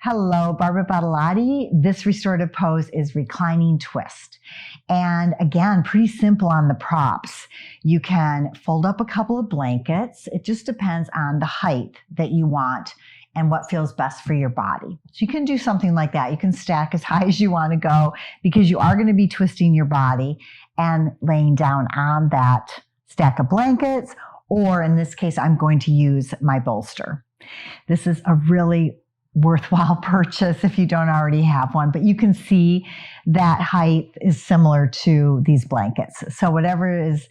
Hello, Barbara Badolati. This restorative pose is reclining twist. And again, pretty simple on the props. You can fold up a couple of blankets. It just depends on the height that you want and what feels best for your body. So you can do something like that. You can stack as high as you want to go because you are going to be twisting your body and laying down on that stack of blankets, or in this case, I'm going to use my bolster. This is a really worthwhile purchase if you don't already have one, but you can see that height is similar to these blankets. So whatever is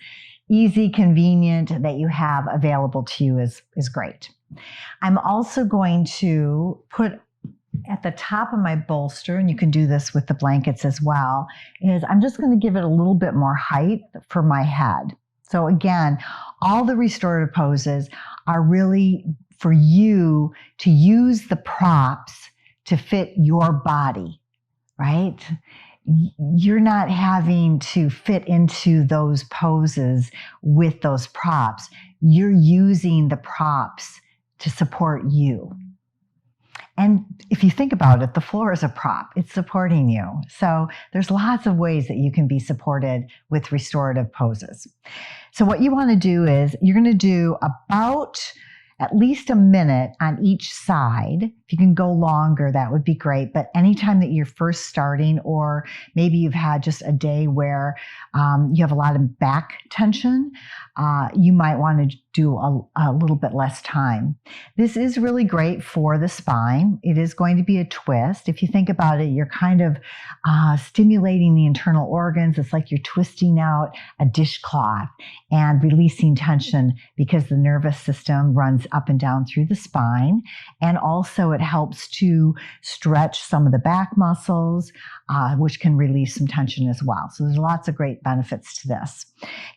easy, convenient that you have available to you is great. I'm also going to put at the top of my bolster, and you can do this with the blankets as well, is I'm just going to give it a little bit more height for my head. So again, all the restorative poses are really for you to use the props to fit your body, right? You're not having to fit into those poses with those props. You're using the props to support you. And if you think about it, the floor is a prop. It's supporting you. So there's lots of ways that you can be supported with restorative poses. So what you want to do is you're going to do about at least a minute on each side. If you can go longer, that would be great. But anytime that you're first starting, or maybe you've had just a day where you have a lot of back tension, you might want to do a little bit less time. This is really great for the spine. It is going to be a twist. If you think about it, you're kind of stimulating the internal organs. It's like you're twisting out a dishcloth and releasing tension because the nervous system runs up and down through the spine. And also it helps to stretch some of the back muscles, which can release some tension as well. So there's lots of great benefits to this.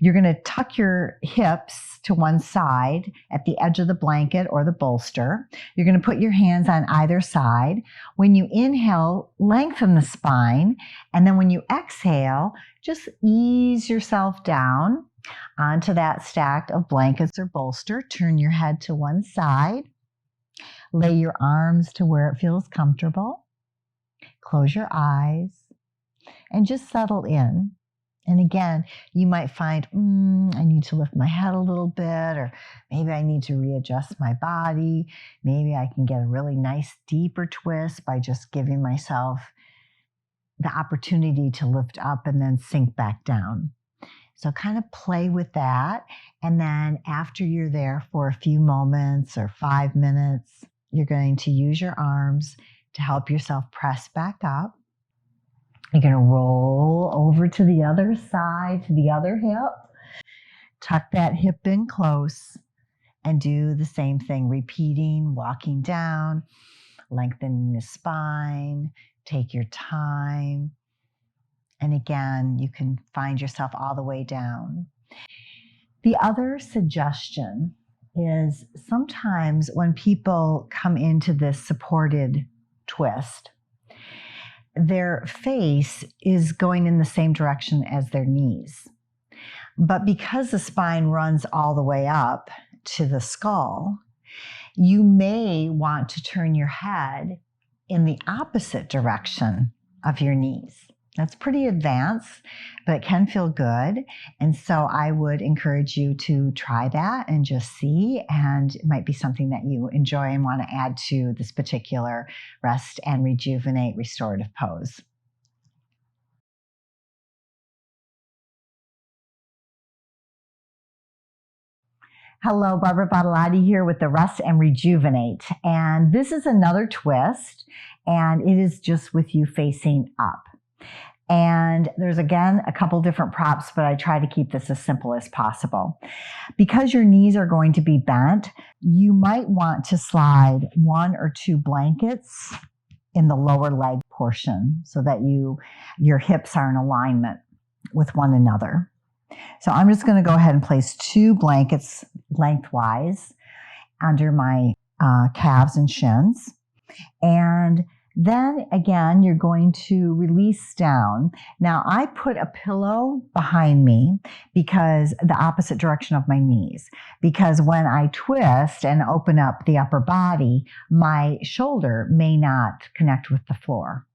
You're going to tuck your hips to one side at the edge of the blanket or the bolster. You're going to put your hands on either side. When you inhale, lengthen the spine. And then when you exhale, just ease yourself down onto that stack of blankets or bolster. Turn your head to one side. Lay your arms to where it feels comfortable. Close your eyes and just settle in. And again, you might find, I need to lift my head a little bit, or maybe I need to readjust my body. Maybe I can get a really nice deeper twist by just giving myself the opportunity to lift up and then sink back down. So kind of play with that. And then after you're there for a few moments or 5 minutes, you're going to use your arms to help yourself press back up. You're going to roll over to the other side, to the other hip. Tuck that hip in close and do the same thing, repeating, walking down, lengthening the spine. Take your time. And again, you can find yourself all the way down. The other suggestion is sometimes when people come into this supported twist, their face is going in the same direction as their knees. But because the spine runs all the way up to the skull, you may want to turn your head in the opposite direction of your knees. That's pretty advanced, but it can feel good. And so I would encourage you to try that and just see, and it might be something that you enjoy and want to add to this particular Rest and Rejuvenate restorative pose. Hello, Barbara Badolati here with the Rest and Rejuvenate. And this is another twist, and it is just with you facing up. And there's, again, a couple different props, but I try to keep this as simple as possible. Because your knees are going to be bent, you might want to slide 1 or 2 blankets in the lower leg portion so that your hips are in alignment with one another. So I'm just going to go ahead and place 2 blankets lengthwise under my calves and shins. And Then again, you're going to release down. Now I put a pillow behind me because the opposite direction of my knees, because when I twist and open up the upper body, my shoulder may not connect with the floor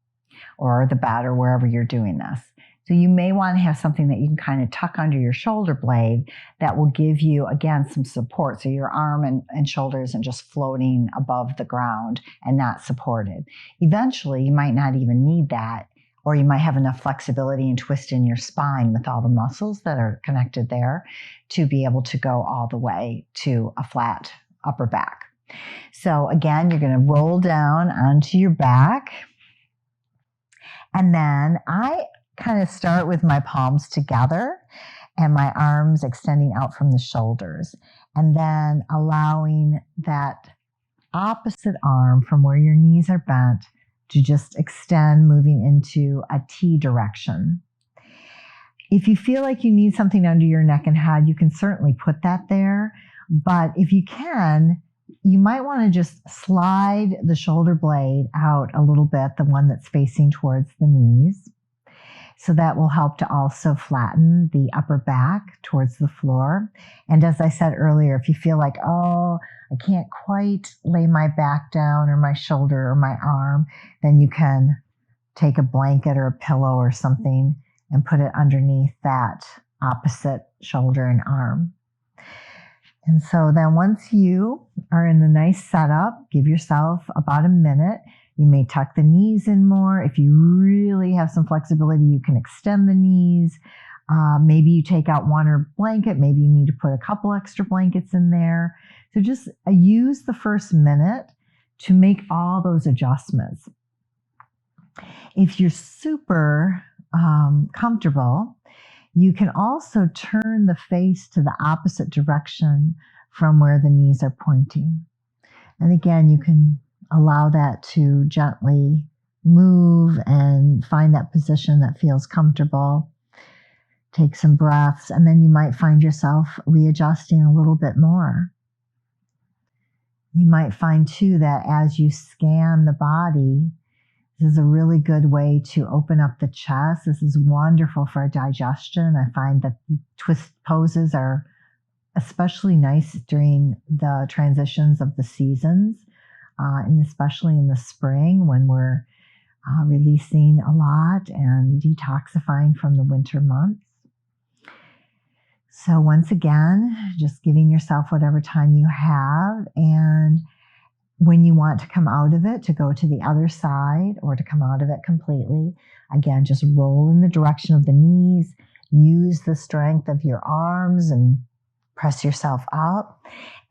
or the bed or wherever you're doing this. So you may want to have something that you can kind of tuck under your shoulder blade that will give you, again, some support. So your arm and shoulder isn't just floating above the ground and not supported. Eventually, you might not even need that, or you might have enough flexibility and twist in your spine with all the muscles that are connected there to be able to go all the way to a flat upper back. So again, you're going to roll down onto your back. And then I kind of start with my palms together and my arms extending out from the shoulders, and then allowing that opposite arm from where your knees are bent to just extend, moving into a T direction. If you feel like you need something under your neck and head, you can certainly put that there. But if you can, you might want to just slide the shoulder blade out a little bit, the one that's facing towards the knees. So that will help to also flatten the upper back towards the floor. And as I said earlier, if you feel like, oh, I can't quite lay my back down or my shoulder or my arm, then you can take a blanket or a pillow or something and put it underneath that opposite shoulder and arm. And so then once you are in the nice setup, give yourself about a minute. You may tuck the knees in more. If you really have some flexibility, you can extend the knees. Maybe you take out one or blanket. Maybe you need to put a couple extra blankets in there. So just use the first minute to make all those adjustments. If you're super comfortable, you can also turn the face to the opposite direction from where the knees are pointing. And again, you can allow that to gently move and find that position that feels comfortable. Take some breaths, and then you might find yourself readjusting a little bit more. You might find too that as you scan the body, this is a really good way to open up the chest. This is wonderful for digestion. I find that twist poses are especially nice during the transitions of the seasons. And especially in the spring when we're releasing a lot and detoxifying from the winter months. So once again, just giving yourself whatever time you have, and when you want to come out of it, to go to the other side or to come out of it completely, again, just roll in the direction of the knees, use the strength of your arms and press yourself up.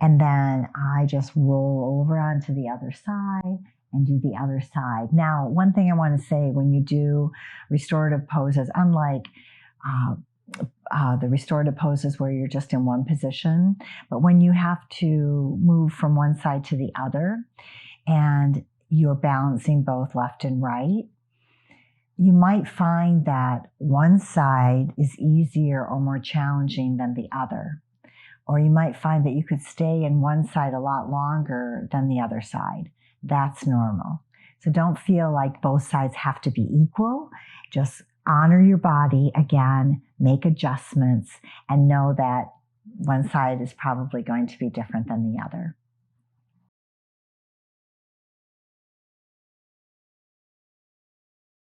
And then I just roll over onto the other side and do the other side. Now, one thing I want to say, when you do restorative poses, unlike the restorative poses where you're just in one position, but when you have to move from one side to the other and you're balancing both left and right, you might find that one side is easier or more challenging than the other. Or you might find that you could stay in one side a lot longer than the other side. That's normal. So don't feel like both sides have to be equal. Just honor your body again, make adjustments, and know that one side is probably going to be different than the other.